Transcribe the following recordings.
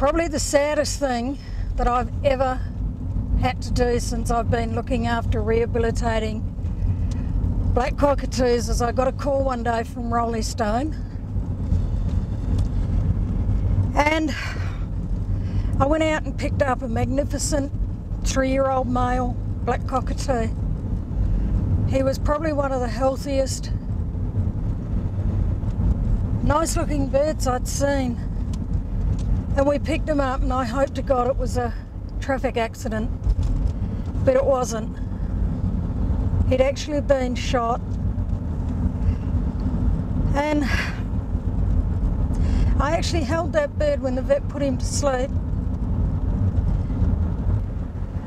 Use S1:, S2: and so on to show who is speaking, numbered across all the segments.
S1: Probably the saddest thing that I've ever had to do since I've been looking after rehabilitating black cockatoos is I got a call one day from Rolling Stone, and I went out and picked up a magnificent 3-year-old male black cockatoo. He was probably one of the healthiest, nice looking birds I'd seen. And we picked him up, and I hope to God it was a traffic accident, but it wasn't. He'd actually been shot. And I actually held that bird when the vet put him to sleep.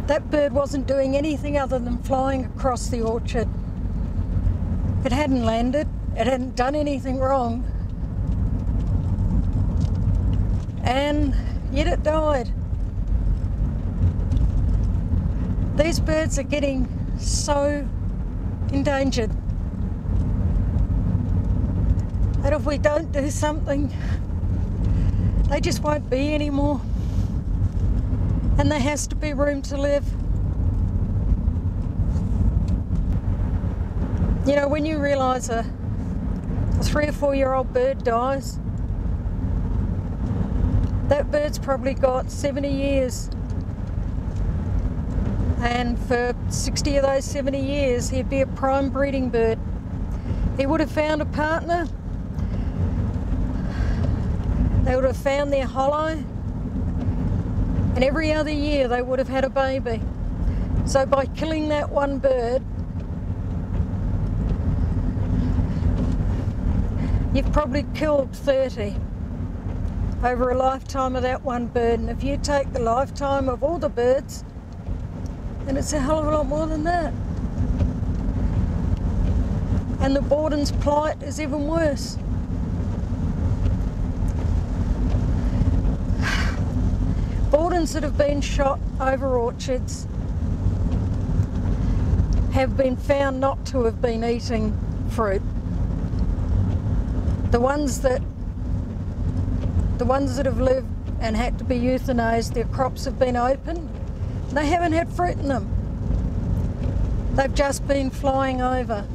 S1: That bird wasn't doing anything other than flying across the orchard. It hadn't landed, it hadn't done anything wrong. And yet it died. These birds are getting so endangered that if we don't do something, they just won't be anymore. And there has to be room to live. You know, when you realise a 3 or 4-year-old bird dies, that bird's probably got 70 years. And for 60 of those 70 years, he'd be a prime breeding bird. He would have found a partner. They would have found their hollow. And every other year, they would have had a baby. So by killing that one bird, you've probably killed 30. Over a lifetime of that one bird, and if you take the lifetime of all the birds, then it's a hell of a lot more than that. And the Borden's plight is even worse. Bordens that have been shot over orchards have been found not to have been eating fruit. The ones that have lived and had to be euthanized, their crops have been opened. They haven't had fruit in them. They've just been flying over.